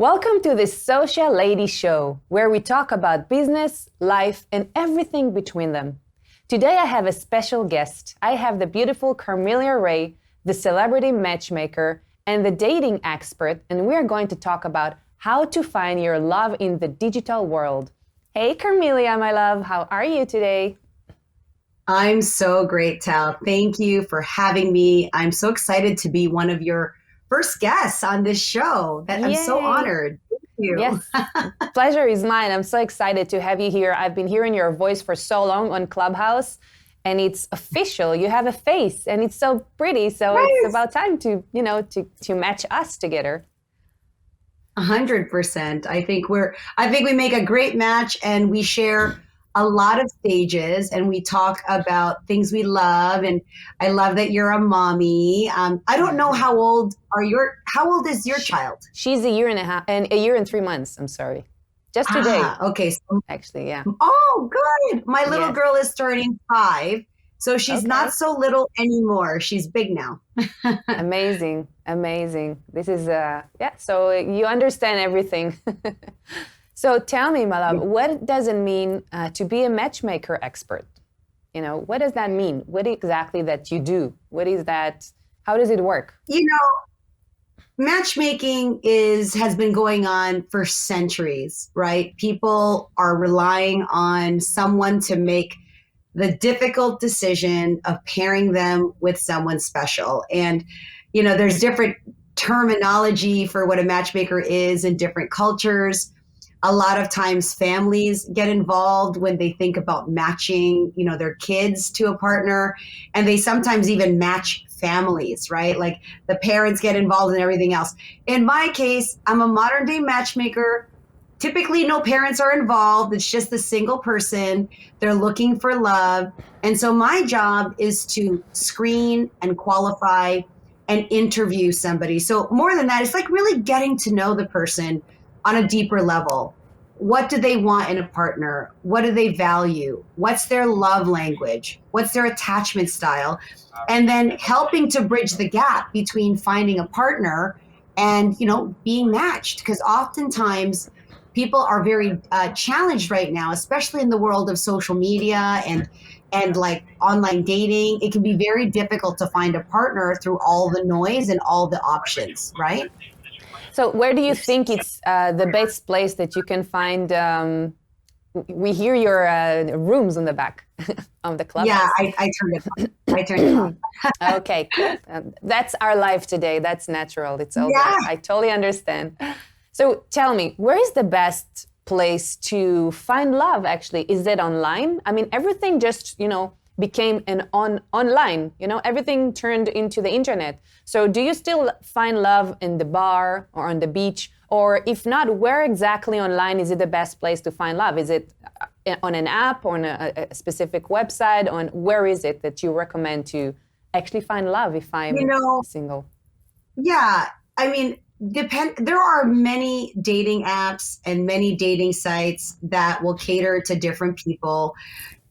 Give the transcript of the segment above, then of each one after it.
Welcome to the Social Lady Show, where we talk about business, life, and everything between them. Today I have a special guest. I have the beautiful Carmelia Ray, the celebrity matchmaker and the dating expert, and we're going to talk about how to find your love in the digital world. Hey Carmelia, my love, how are you today? I'm so great, Tal. Thank you for having me. I'm so excited to be one of your first guests on this show. I'm so Yay! honored. Thank you. Yes, pleasure is mine. I'm so excited to have you here. I've been hearing your voice for so long on Clubhouse, and it's official. You have a face, and it's so pretty. So it's Nice. about time to match us together. 100%. I think we make a great match and we share a lot of stages and we talk about things we love. And I love that you're a mommy. I don't know how old is your child? She's a year and a half, and a year and 3 months. I'm sorry, just today, Okay. So, actually. Yeah. oh, good. My little Yes. girl is turning 5. So she's Okay. not so little anymore. She's big now. Amazing, amazing. This is yeah. So you understand everything. So tell me, my love, what does it mean to be a matchmaker expert? What does that mean? What exactly that you do? What is that? How does it work? You know, matchmaking has been going on for centuries, right? People are relying on someone to make the difficult decision of pairing them with someone special. And, there's different terminology for what a matchmaker is in different cultures. A lot of times families get involved when they think about matching, their kids to a partner, and they sometimes even match families, right? Like the parents get involved in everything else. In my case, I'm a modern day matchmaker. Typically, no parents are involved. It's just a single person. They're looking for love. And so my job is to screen and qualify and interview somebody. So more than that, it's like really getting to know the person on a deeper level. What do they want in a partner? What do they value? What's their love language? What's their attachment style? And then helping to bridge the gap between finding a partner and, being matched. Because oftentimes people are very challenged right now, especially in the world of social media and like online dating. It can be very difficult to find a partner through all the noise and all the options, right? So where do you think it's the best place that you can find? We hear your rooms on the back of the Yeah, clubhouse. I turned it on. I turned it on. Okay, cool. That's our life today. That's natural. It's all good. Yeah. I totally understand. So tell me, where is the best place to find love, actually? Is it online? I mean, everything just, became online, everything turned into the internet. So do you still find love in the bar or on the beach? Or if not, where exactly online is it the best place to find love? Is it on an app or on a specific website? On where is it that you recommend to actually find love if You I'm know, single? yeah, I mean, there are many dating apps and many dating sites that will cater to different people.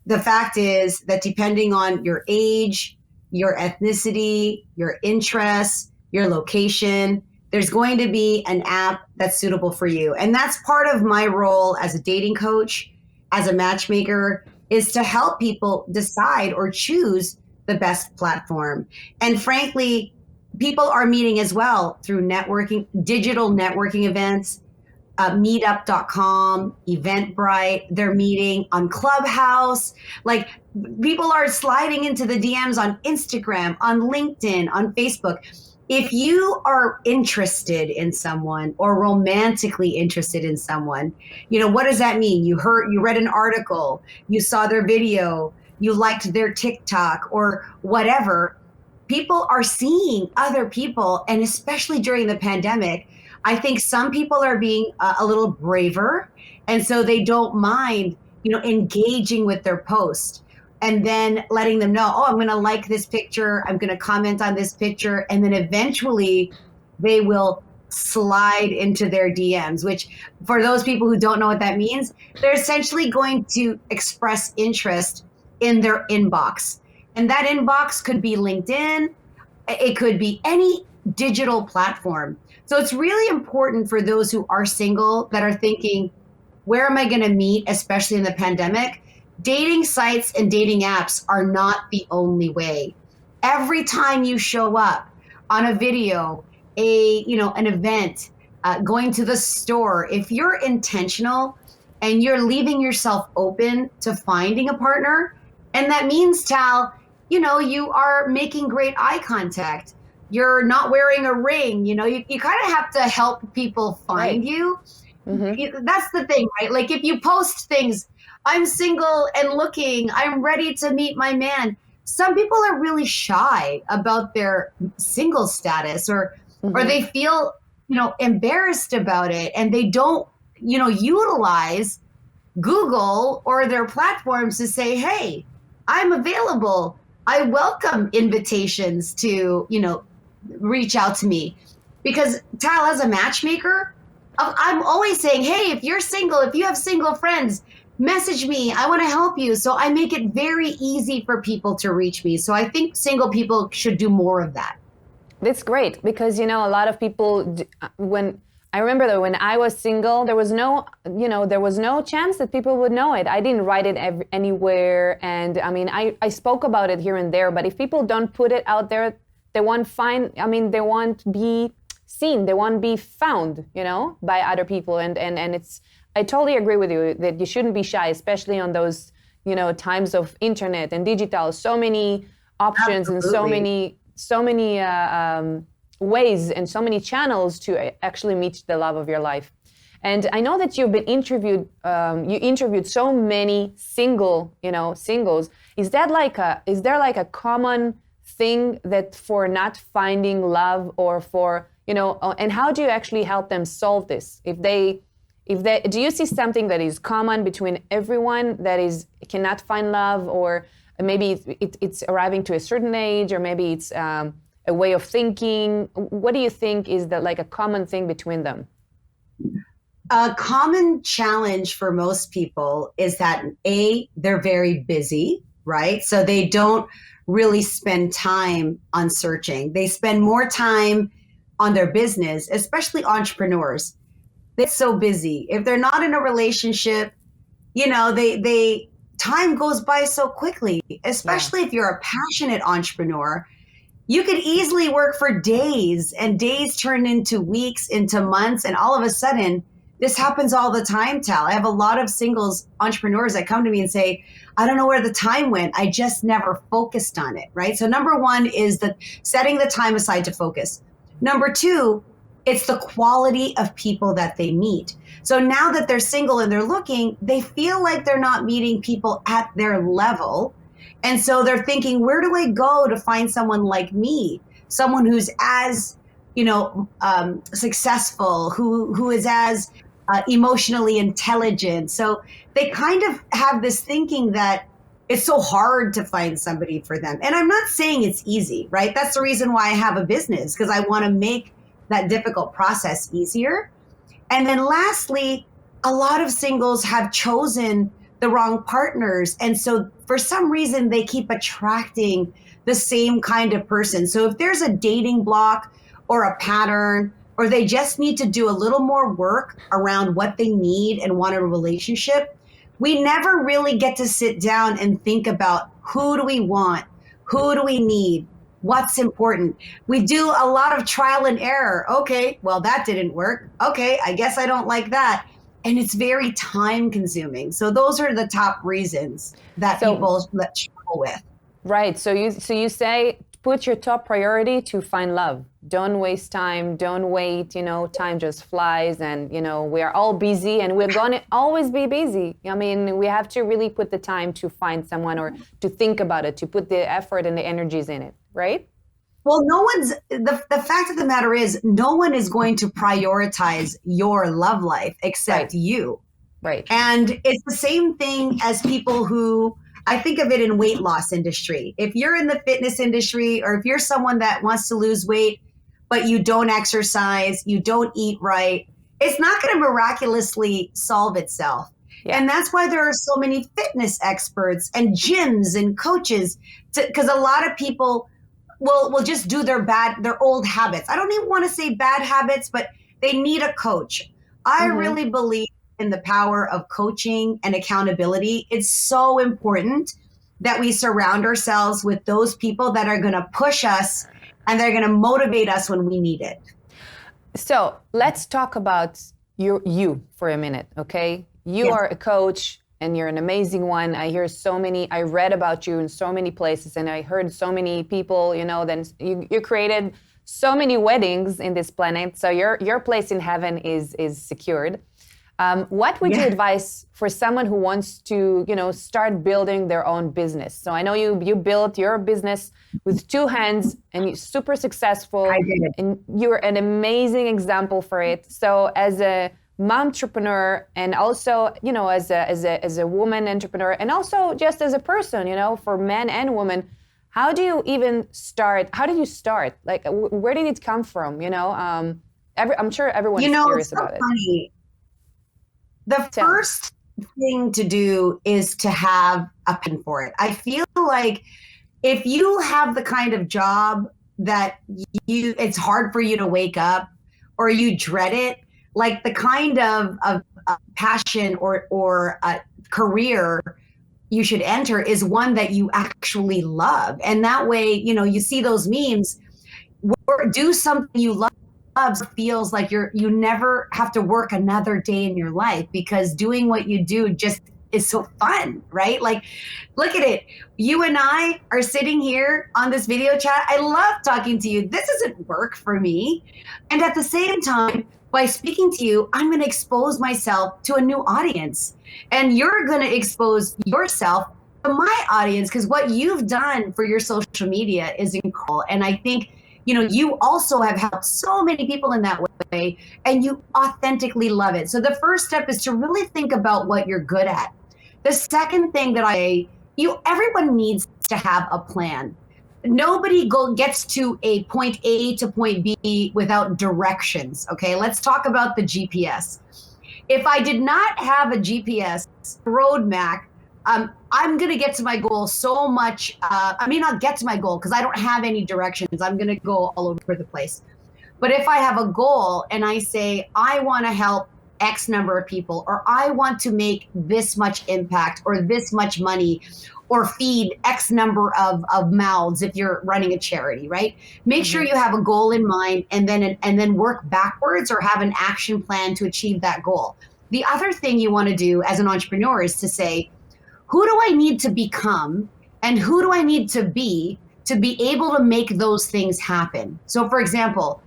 The fact is that depending on your age, your ethnicity, your interests, your location, there's going to be an app that's suitable for you. And that's part of my role as a dating coach, as a matchmaker, is to help people decide or choose the best platform. And frankly, people are meeting as well through networking, digital networking events, meetup.com, Eventbrite. They're meeting on Clubhouse. Like people are sliding into the DMs on Instagram, on LinkedIn, on Facebook. If you are interested in someone or romantically interested in someone, what does that mean? You read an article, you saw their video, you liked their TikTok or whatever. People are seeing other people, and especially during the pandemic, I think some people are being a little braver, and so they don't mind, engaging with their post and then letting them know, oh, I'm going to like this picture, I'm going to comment on this picture, and then eventually they will slide into their DMs, which for those people who don't know what that means, they're essentially going to express interest in their inbox. And that inbox could be LinkedIn, it could be any digital platform. So it's really important for those who are single that are thinking, where am I going to meet, especially in the pandemic? Dating sites and dating apps are not the only way. Every time you show up on a video, an event, going to the store, if you're intentional and you're leaving yourself open to finding a partner, and that means, Tal, you are making great eye contact. You're not wearing a ring. You kind of have to help people find Right. you. Mm-hmm. That's the thing, right? Like if you post things, I'm single and looking, I'm ready to meet my man. Some people are really shy about their single status, or Mm-hmm. they feel, embarrassed about it, and they don't, utilize Google or their platforms to say, hey, I'm available. I welcome invitations to, reach out to me. Because Tal, as a matchmaker, I'm always saying, hey, if you're single, if you have single friends, message me. I want to help you. So I make it very easy for people to reach me. So I think single people should do more of that. That's great because a lot of people when I remember that when I was single, there was no chance that people would know it. I didn't write it anywhere, and I mean, I spoke about it here and there. But if people don't put it out there, they won't find. I mean, they won't be seen. They won't be found, by other people. And it's. I totally agree with you that you shouldn't be shy, especially on those times of internet and digital. So many options and Absolutely. so many ways and so many channels to actually meet the love of your life. And I know that you've been interviewed. You interviewed so many singles. Is there like a common thing that for not finding love or for and how do you actually help them solve this? If they do you see something that is common between everyone that is cannot find love, or maybe it's arriving to a certain age, or maybe it's a way of thinking? What do you think is like a common thing between them? A common challenge for most people is that they're very busy, right? So they don't really spend time on searching. They spend more time on their business, especially entrepreneurs. They're so busy. If they're not in a relationship, they time goes by so quickly, Yeah. especially if you're a passionate entrepreneur. You could easily work for days, and days turn into weeks, into months, and all of a sudden, this happens all the time, Tal. I have a lot of singles entrepreneurs that come to me and say, I don't know where the time went. I just never focused on it, right? So number one is the setting the time aside to focus. Number two, it's the quality of people that they meet. So now that they're single and they're looking, they feel like they're not meeting people at their level. And so they're thinking, where do I go to find someone like me? Someone who's as, successful, who is as emotionally intelligent. So they kind of have this thinking that it's so hard to find somebody for them. And I'm not saying it's easy, right? That's the reason why I have a business, because I want to make that difficult process easier. And then lastly, a lot of singles have chosen the wrong partners. And so for some reason, they keep attracting the same kind of person. So if there's a dating block or a pattern, or they just need to do a little more work around what they need and want in a relationship, we never really get to sit down and think about who do we want? Who do we need? What's important? We do a lot of trial and error. Okay, well, that didn't work. Okay, I guess I don't like that. And it's very time consuming. So those are the top reasons that So people struggle with. right. So you say put your top priority to find love. Don't waste time. Don't wait. Time just flies, and we are all busy, and we're gonna always be busy. I mean, we have to really put the time to find someone, or to think about it, to put the effort and the energies in it. Right? Well, the fact of the matter is, no one is going to prioritize your love life except Right. you. Right. And it's the same thing as people who, I think of it in weight loss industry. If you're in the fitness industry, or if you're someone that wants to lose weight, but you don't exercise, you don't eat right, it's not going to miraculously solve itself. Yeah. And that's why there are so many fitness experts and gyms and coaches, because a lot of people will just do their old habits. I don't even want to say bad habits, but they need a coach. I really believe in the power of coaching and accountability. It's so important that we surround ourselves with those people that are going to push us and they're going to motivate us when we need it. So let's talk about you for a minute, okay? You are a coach and you're an amazing one. I read about you in so many places, and I heard so many people, then you created so many weddings in this planet. So your place in heaven is secured. What would you advise for someone who wants to, start building their own business? So I know you built your business with two hands and you're super successful. I did. And you're an amazing example for it. So as a momtrepreneur, and also, as a woman entrepreneur, and also just as a person, for men and women, how do you even start? How did you start? Like, where did it come from? I'm sure everyone's curious about it. The first thing to do is to have a pen for it. I feel like if you have the kind of job that it's hard for you to wake up, or you dread it, like the kind of passion or a career you should enter is one that you actually love. And that way, you see those memes, do something you love feels like you never have to work another day in your life, because doing what you do just is so fun, right? Like, look at it. You and I are sitting here on this video chat. I love talking to you. This isn't work for me. And at the same time, by speaking to you, I'm going to expose myself to a new audience. And you're going to expose yourself to my audience, because what you've done for your social media is incredible. And I think, you also have helped so many people in that way, and you authentically love it. So the first step is to really think about what you're good at. The second thing that everyone needs to have a plan. Nobody gets to a point A to point B without directions. Okay, let's talk about the GPS. If I did not have a GPS roadmap, I'm going to get to my goal so much. I may not get to my goal because I don't have any directions. I'm going to go all over the place. But if I have a goal and I say, I want to help X number of people, or I want to make this much impact or this much money, or feed X number of mouths if you're running a charity, right? Make sure you have a goal in mind, and then work backwards, or have an action plan to achieve that goal. The other thing you want to do as an entrepreneur is to say, who do I need to become and who do I need to be able to make those things happen? So for example,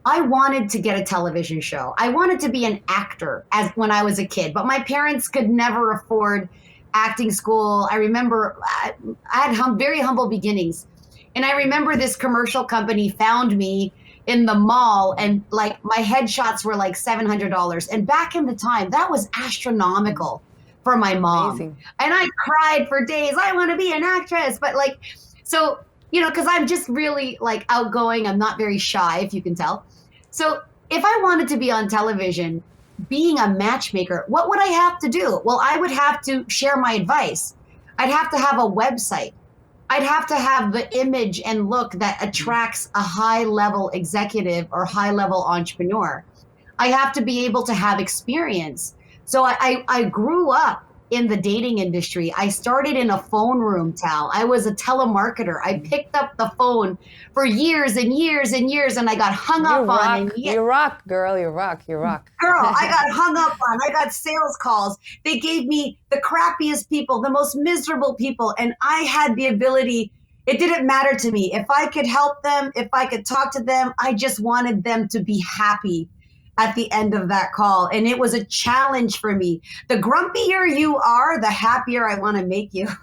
I wanted to get a television show. I wanted to be an actor when I was a kid, but my parents could never afford acting school. I remember I had very humble beginnings. And I remember this commercial company found me in the mall, and like my headshots were like $700. And back in the time, that was astronomical for my mom. Amazing. And I cried for days. I want to be an actress. But so, because I'm just really like outgoing. I'm not very shy, if you can tell. So if I wanted to be on television, being a matchmaker, what would I have to do? Well, I would have to share my advice. I'd have to have a website. I'd have to have the image and look that attracts a high-level executive or high-level entrepreneur. I have to be able to have experience. So I grew up in the dating industry. I started in a phone room, Tal. I was a telemarketer. I picked up the phone for years and years and years, and I got hung up on. You rock, girl. You rock. You rock. Girl, I got hung up on. I got sales calls. They gave me the crappiest people, the most miserable people, and I had the ability. It didn't matter to me. If I could help them, if I could talk to them, I just wanted them to be happy at the end of that call. And it was a challenge for me. The grumpier you are, the happier I want to make you. So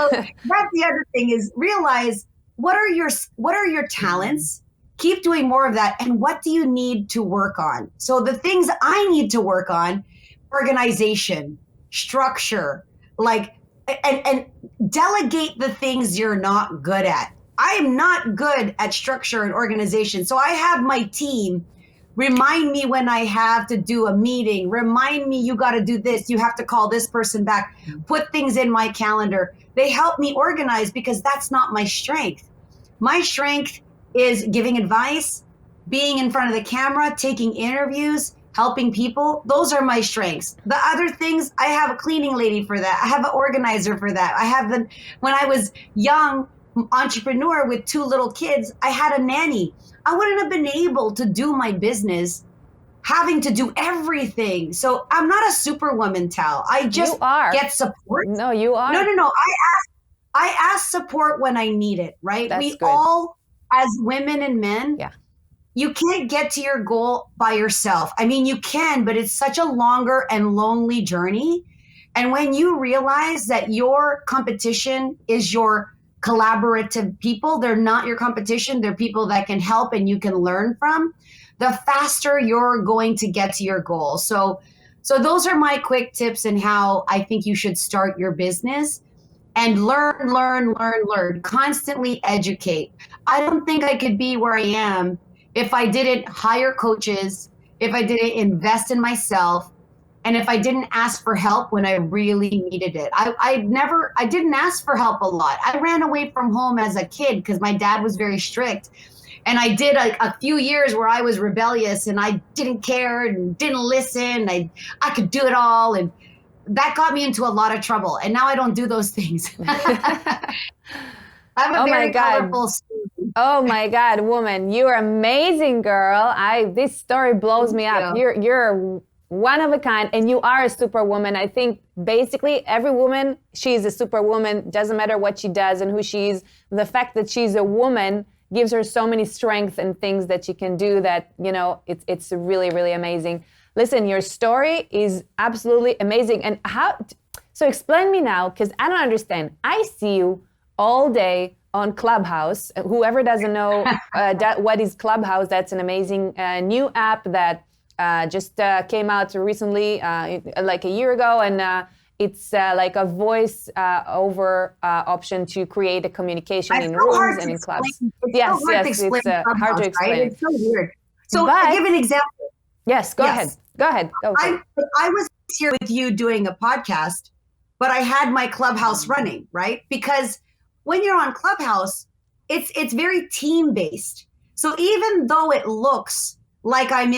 that's the other thing, is realize what are your talents? Keep doing more of that. And what do you need to work on? So the things I need to work on: organization, structure, and delegate the things you're not good at. I am not good at structure and organization. So I have my team Remind me when I have to do a meeting. Remind me you got to do this. You have to call this person back. Put things in my calendar. They help me organize because that's not my strength. My strength is giving advice, being in front of the camera, taking interviews, helping people. Those are my strengths. The other things, I have a cleaning lady for that. I have an organizer for that. When I was young, entrepreneur with 2 little kids, I had a nanny. I wouldn't have been able to do my business having to do everything. So I'm not a superwoman, Tal. I just get support. No, you are. No. I ask support when I need it, right? That's we good. all, as women and men, yeah. You can't get to your goal by yourself. I mean, you can, but it's such a longer and lonely journey. And when you realize that your competition is your collaborative people, they're not your competition, they're people that can help and you can learn from, the faster you're going to get to your goal. So those are my quick tips and how I think you should start your business. And learn, constantly educate. I don't think I could be where I am if I didn't hire coaches, if I didn't invest in myself, and if I didn't ask for help when I really needed it. I didn't ask for help a lot. I ran away from home as a kid because my dad was very strict. And I did a few years where I was rebellious and I didn't care and didn't listen. I could do it all. And that got me into a lot of trouble. And now I don't do those things. I have a very colorful story. Oh my God, woman, you're amazing, girl. This story blows me up. You're one of a kind, and you are a superwoman. I think basically every woman, she's a superwoman. Doesn't matter what she does and who she is. The fact that she's a woman gives her so many strengths and things that she can do that, it's really, really amazing. Listen, your story is absolutely amazing. And so explain me now, because I don't understand. I see you all day on Clubhouse. Whoever doesn't know what is Clubhouse, that's an amazing new app that just came out recently, like a year ago. And it's like a voice over option to create a communication in rooms and in clubs. It's hard to explain. Right? It's so weird. So to give an example. Yes, go ahead. I was here with you doing a podcast, but I had my Clubhouse running, right? Because when you're on Clubhouse, it's very team based. So even though it looks like I'm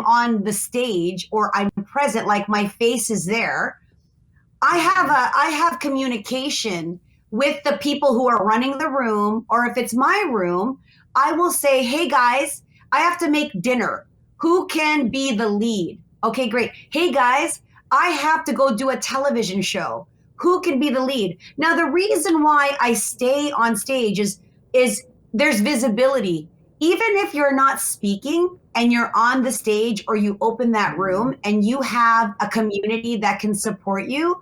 on the stage or I'm present, like my face is there, I have communication with the people who are running the room, or if it's my room, I will say, hey guys, I have to make dinner. Who can be the lead? Okay, great. Hey guys, I have to go do a television show. Who can be the lead? Now, the reason why I stay on stage is there's visibility. Even if you're not speaking and you're on the stage or you open that room and you have a community that can support you,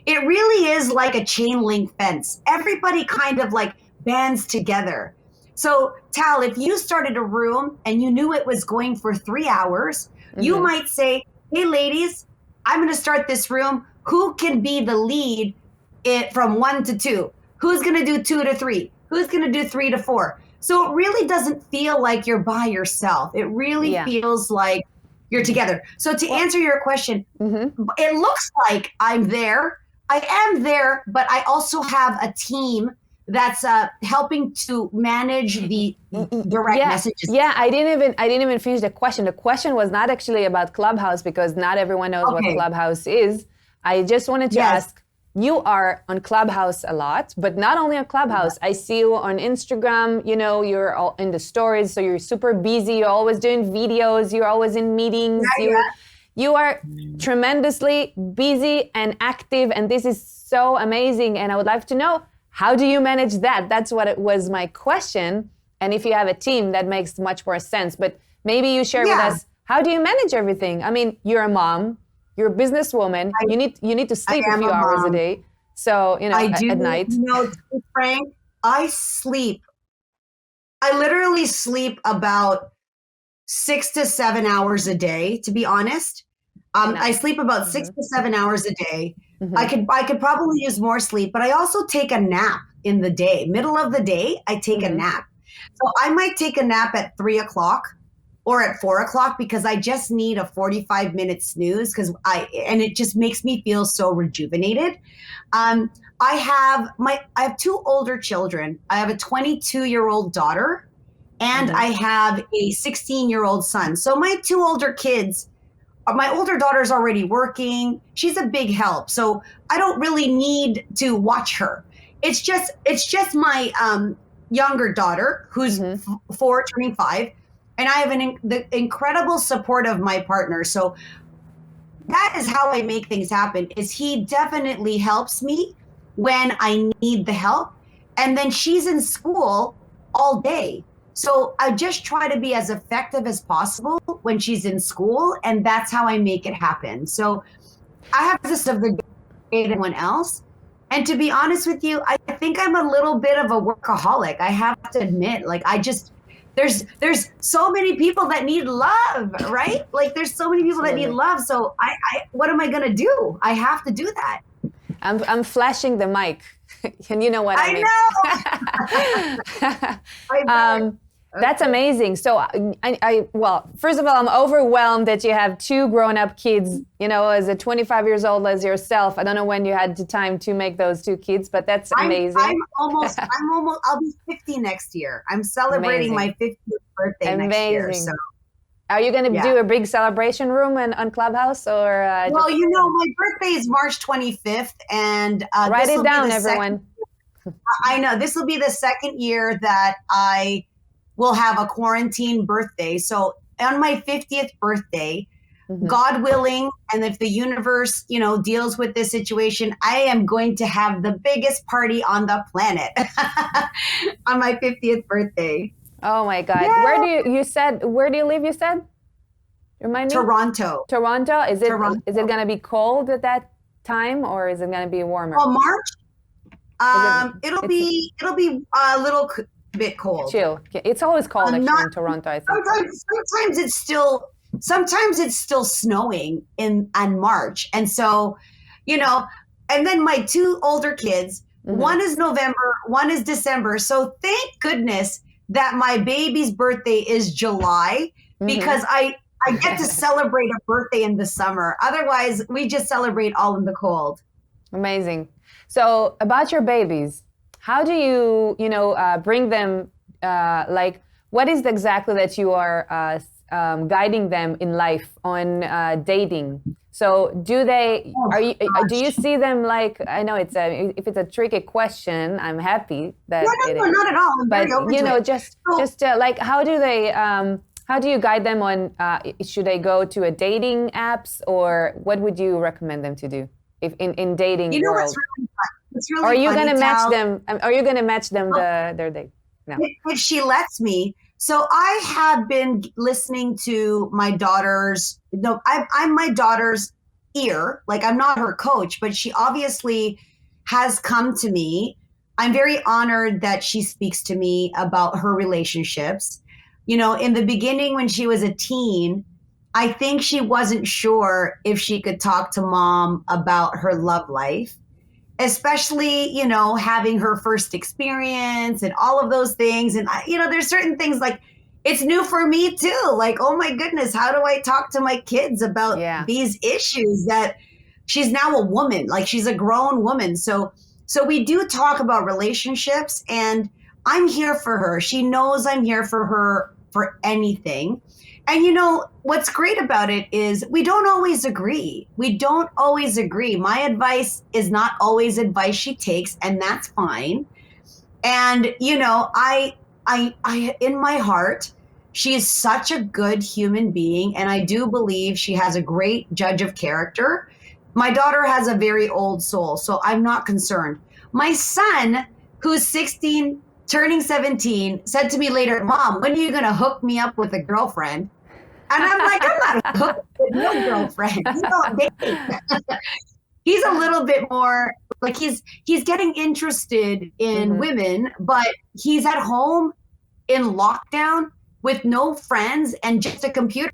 it really is like a chain link fence. Everybody kind of like bands together. So, Tal, if you started a room and you knew it was going for 3 hours, you might say, hey, ladies, I'm going to start this room. Who can be the lead from 1 to 2? Who's going to do 2 to 3? Who's going to do 3 to 4? So it really doesn't feel like you're by yourself. It really feels like you're together. So to answer your question, it looks like I'm there. I am there, but I also have a team that's helping to manage the direct messages. Yeah, I didn't even finish the question. The question was not actually about Clubhouse because not everyone knows what Clubhouse is. I just wanted to ask, you are on Clubhouse a lot, but not only on Clubhouse. I see you on Instagram, you're all in the stories, so you're super busy. You're always doing videos. You're always in meetings. You are tremendously busy and active, and this is so amazing. And I would like to know, how do you manage that? That's what it was my question. And if you have a team, that makes much more sense. But maybe you share with us, how do you manage everything? I mean, you're a mom, you're a businesswoman. You need to sleep a few hours a day. So, at night. To be frank, I literally sleep about 6 to 7 hours a day, to be honest. I sleep about 6 to 7 hours a day. I could probably use more sleep, but I also take a nap in the day. Middle of the day, I take a nap. So I might take a nap at 3 o'clock or at 4 o'clock because I just need a 45-minute snooze and it just makes me feel so rejuvenated. I have two older children. I have a 22-year-old daughter and I have a 16-year-old son. So my two older kids, my older daughter's already working. She's a big help. So I don't really need to watch her. It's just my younger daughter who's 4 turning 5. And I have the incredible support of my partner. So that is how I make things happen, is he definitely helps me when I need the help. And then she's in school all day. So I just try to be as effective as possible when she's in school. And that's how I make it happen. So I have this of the day to everyone else. And to be honest with you, I think I'm a little bit of a workaholic. I have to admit, like, there's so many people that need love, right? Like there's so many people that need love. So I what am I going to do? I have to do that. I'm flashing the mic. And you know what I mean. I know. That's amazing. So well, first of all, I'm overwhelmed that you have two grown-up kids, as a 25 years old as yourself. I don't know when you had the time to make those two kids, but that's amazing. I'm almost, I'll be 50 next year. I'm celebrating my 50th birthday next year. So. Are you going to do a big celebration room on Clubhouse or? Well, my birthday is March 25th and write it down, everyone. I know this will be the second year that I will have a quarantine birthday. So on my 50th birthday, God willing, and if the universe, deals with this situation, I am going to have the biggest party on the planet on my 50th birthday. Oh my God. Yeah. Where do you live, you said? Remind me? Toronto. Toronto? Is it going to be cold at that time or is it going to be warmer? Well, March, it'll be a little bit cold. Chill. It's always cold in Toronto, I think. Sometimes it's still snowing on March. And so, and then my two older kids, one is November, one is December. So thank goodness that my baby's birthday is July because I get to celebrate a birthday in the summer. Otherwise, we just celebrate all in the cold. Amazing. So about your babies, how do you, bring them, what is exactly that you are guiding them in life on dating? So do you see them like, I know if it's a tricky question, I'm happy that no, not at all. I'm but very open how do you guide them on, should they go to a dating apps or what would you recommend them to do if in dating world? What's really are you going to match them? Are you going to match them their date? No. If she lets me. So I have been listening to my daughter's. No, I'm my daughter's ear. Like I'm not her coach, but she obviously has come to me. I'm very honored that she speaks to me about her relationships. In the beginning when she was a teen, I think she wasn't sure if she could talk to mom about her love life. Especially, having her first experience and all of those things. And, there's certain things like it's new for me too. Like, oh my goodness, how do I talk to my kids about these issues that she's now a woman, like she's a grown woman. So we do talk about relationships and I'm here for her. She knows I'm here for her for anything. And what's great about it is we don't always agree. My advice is not always advice she takes, and that's fine. And, I in my heart, she is such a good human being. And I do believe she has a great judge of character. My daughter has a very old soul, so I'm not concerned. My son, who's 16, turning 17, said to me later, Mom, when are you going to hook me up with a girlfriend? And I'm like, I'm not hooked with no girlfriend. You don't date. He's a little bit more like he's getting interested in women, but he's at home in lockdown with no friends and just a computer.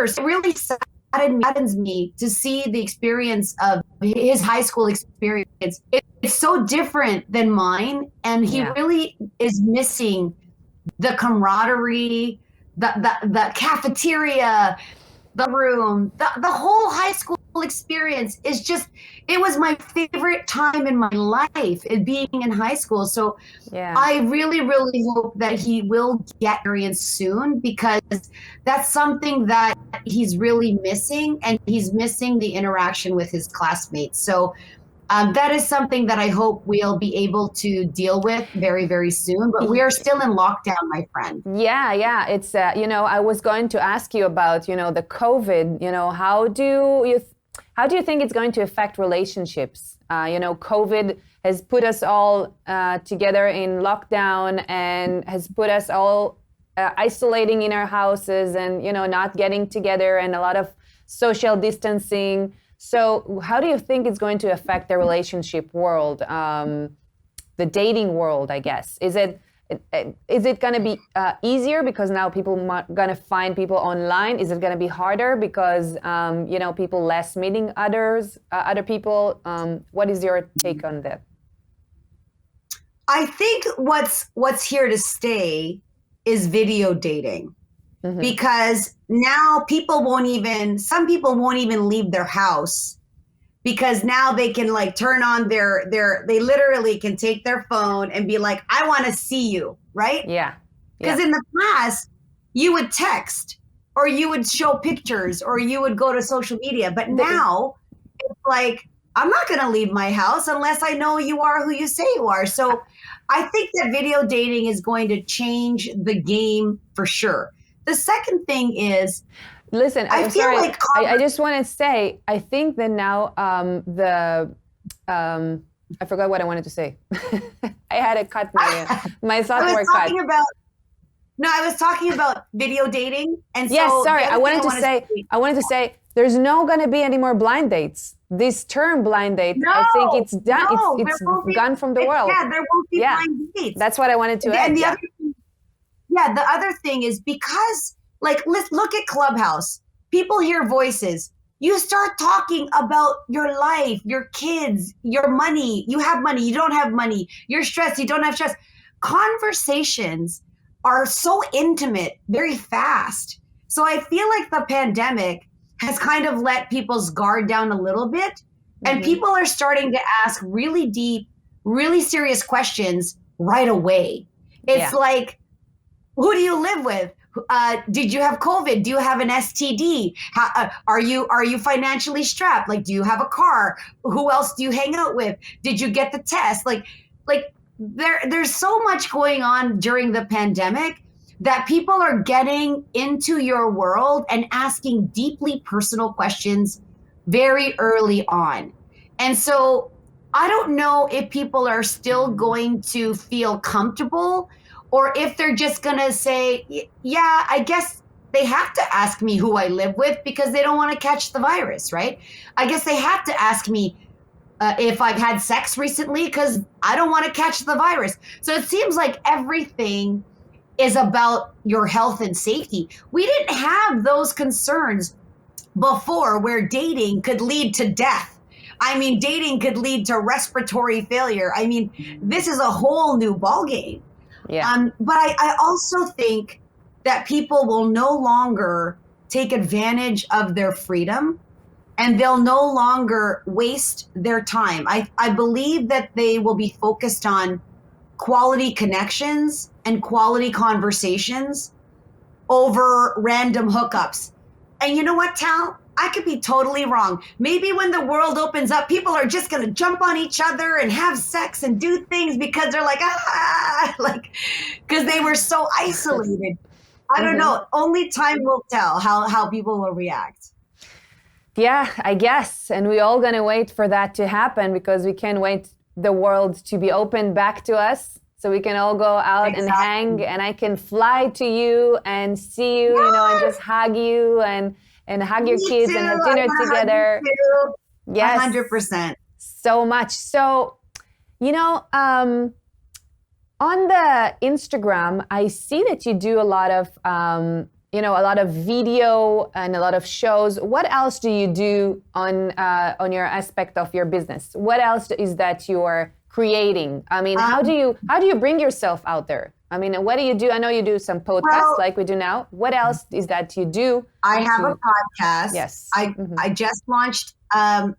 So it really saddens me to see the experience of his high school experience. It's so different than mine. And he really is missing the camaraderie, the cafeteria, the room, the whole high school experience is just, it was my favorite time in my life, being in high school. So Yeah. I really, really hope that he will get experience soon, because that's something that he's really missing, and he's missing the interaction with his classmates. So that is something that I hope we'll be able to deal with very, very soon. But we are still in lockdown, my friend. Yeah. It's, I was going to ask you about, the COVID, how do you think it's going to affect relationships? COVID has put us all together in lockdown and has put us all isolating in our houses and, not getting together, and a lot of social distancing. So how do you think it's going to affect the relationship world, the dating world, I guess? Is it going to be easier because now people are going to find people online? Is it going to be harder because, people less meeting other people? What is your take on that? I think what's here to stay is video dating. Mm-hmm. Because now some people won't even leave their house, because now they can like turn on they literally can take their phone and be like, I want to see you, right? Yeah. Because in the past, you would text, or you would show pictures, or you would go to social media. But now it's like, I'm not going to leave my house unless I know you are who you say you are. So I think that video dating is going to change the game for sure. The second thing is, listen, I feel sorry, like I just want to say, I think that now I forgot what I wanted to say. I had to cut my thoughts were cut. I was talking about video dating. And so yes, sorry, I wanted to say there's no going to be any more blind dates. This term blind date, I think it's done. It's gone from the world. Yeah, there won't be blind dates. That's what I wanted to add. The other thing is, because let's look at Clubhouse. People hear voices. You start talking about your life, your kids, your money. You have money, you don't have money. You're stressed, you don't have stress. Conversations are so intimate very fast. So I feel like the pandemic has kind of let people's guard down a little bit. And people are starting to ask really deep, really serious questions right away. It's like, who do you live with? Did you have COVID? Do you have an STD? Are you financially strapped? Like, do you have a car? Who else do you hang out with? Did you get the test? There's so much going on during the pandemic that people are getting into your world and asking deeply personal questions very early on. And so I don't know if people are still going to feel comfortable, or if they're just going to say, yeah, I guess they have to ask me who I live with because they don't want to catch the virus, right? I guess they have to ask me if I've had sex recently because I don't want to catch the virus. So it seems like everything is about your health and safety. We didn't have those concerns before, where dating could lead to death. I mean, dating could lead to respiratory failure. I mean, this is a whole new ballgame. Yeah. But I also think that people will no longer take advantage of their freedom, and they'll no longer waste their time. I believe that they will be focused on quality connections and quality conversations over random hookups. And you know what, Tal? I could be totally wrong. Maybe when the world opens up, people are just going to jump on each other and have sex and do things because they're like, because they were so isolated. I don't know. Only time will tell how people will react. Yeah, I guess. And we're all going to wait for that to happen, because we can't wait the world to be opened back to us, so we can all go out and hang, and I can fly to you and see you, and just hug you and hug your kids and have dinner together. Yes, 100%. So much. So, on the Instagram, I see that you do a lot of, a lot of video and a lot of shows. What else do you do on your aspect of your business? What else is that you are creating? I mean, how do you bring yourself out there? I mean, what do you do? I know you do some podcasts like we do now. What else is that you do? I have a podcast. Yes. I just launched a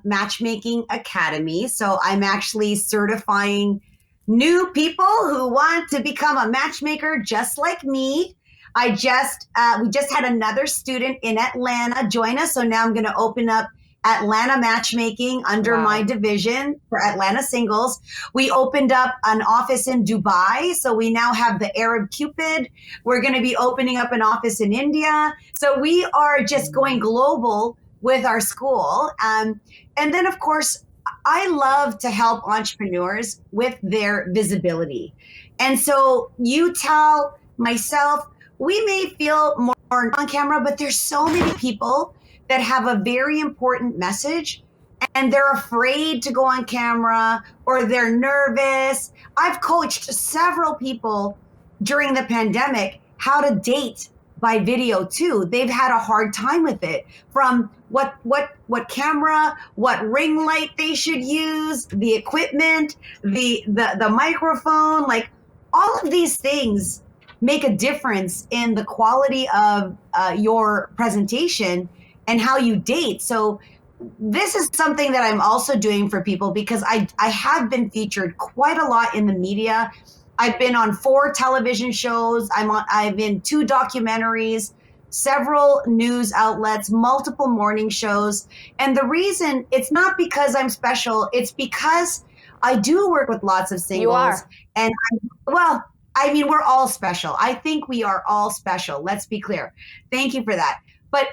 matchmaking academy. So I'm actually certifying new people who want to become a matchmaker just like me. We just had another student in Atlanta join us. So now I'm going to open up Atlanta matchmaking under my division for Atlanta singles. We opened up an office in Dubai. So we now have the Arab Cupid. We're going to be opening up an office in India. So we are just going global with our school. And then, of course, I love to help entrepreneurs with their visibility. And so you tell myself, we may feel more on camera, but there's so many people that have a very important message and they're afraid to go on camera or they're nervous. I've coached several people during the pandemic how to date by video too. They've had a hard time with it, from what camera, what ring light they should use, the equipment, the microphone, like all of these things make a difference in the quality of your presentation and how you date. So this is something that I'm also doing for people because I have been featured quite a lot in the media. I've been on 4 television shows. I've been 2 documentaries, several news outlets, multiple morning shows. And the reason, it's not because I'm special, it's because I do work with lots of singles. You are. And we're all special. I think we are all special. Let's be clear. Thank you for that. But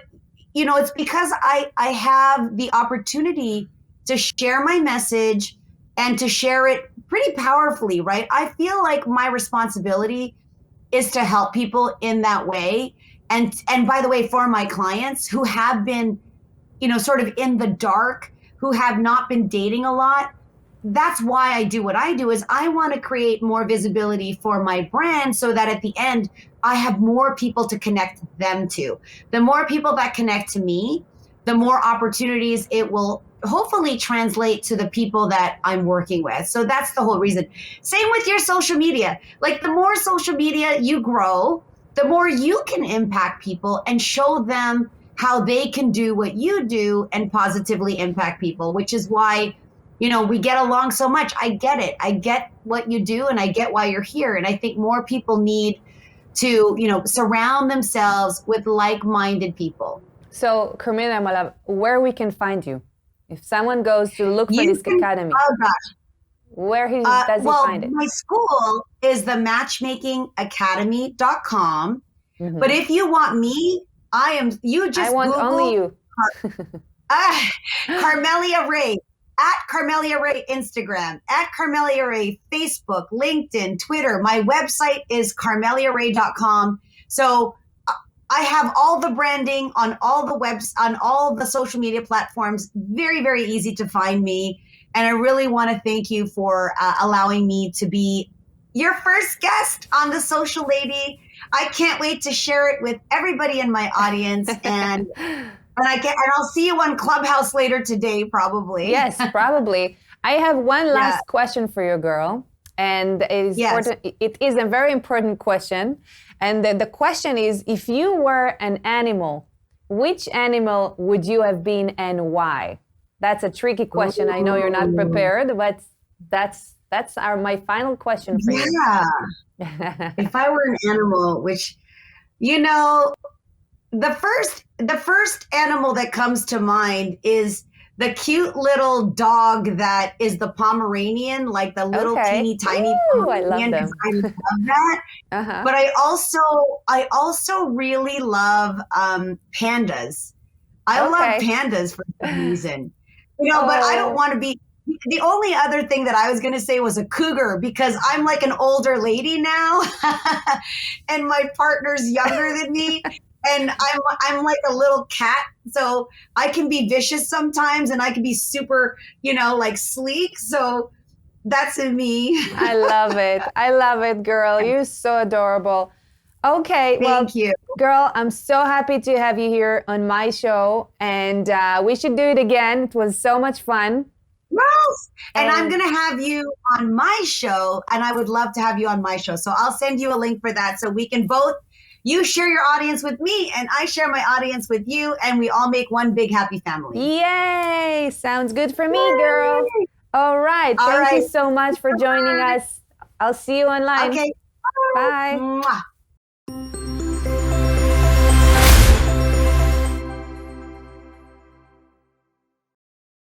it's because I have the opportunity to share my message and to share it pretty powerfully, right? I feel like my responsibility is to help people in that way. And by the way, for my clients who have been, sort of in the dark, who have not been dating a lot, that's why I do what I do. Is I want to create more visibility for my brand so that at the end, I have more people to connect them to. The more people that connect to me, the more opportunities it will hopefully translate to the people that I'm working with. So that's the whole reason. Same with your social media. Like the more social media you grow, the more you can impact people and show them how they can do what you do and positively impact people, which is why we get along so much. I get it. I get what you do and I get why you're here. And I think more people need to, surround themselves with like-minded people. So, Carmelia, my love, where we can find you? If someone goes to look for this academy, where does he find it? My school is the matchmakingacademy.com. Mm-hmm. But if you want me, I want Google only you. Carmelia Ray. At Carmelia Ray Instagram, at Carmelia Ray Facebook, LinkedIn, Twitter. My website is carmeliaray.com. So I have all the branding on all the social media platforms. Very, very easy to find me. And I really want to thank you for allowing me to be your first guest on The Social Lady. I can't wait to share it with everybody in my audience. And I'll see you on Clubhouse later today, probably. Yes, probably. I have one last question for you, girl. And it is a very important question. And the question is, if you were an animal, which animal would you have been and why? That's a tricky question. I know you're not prepared, but that's my final question for you. Yeah. If I were an animal, which, the first animal that comes to mind is the cute little dog that is the Pomeranian, like the little teeny tiny Pomeranian. I love them. I love that. Uh-huh. But I also really love pandas. I love pandas for some reason. But I don't want to be. The only other thing that I was going to say was a cougar, because I'm like an older lady now and my partner's younger than me. And I'm like a little cat, so I can be vicious sometimes, and I can be super, like sleek. So that's in me. I love it, girl. You're so adorable. Okay, thank you, girl. I'm so happy to have you here on my show, and we should do it again. It was so much fun. Yes. And I'm And going to have you on my show, and I would love to have you on my show. So I'll send you a link for that so we can both, you share your audience with me, and I share my audience with you, and we all make one big happy family. yay! Sounds good for me, girl. Yay. All right. All Thank you right. so much for joining us. I'll see you online. Okay. Bye. Mwah.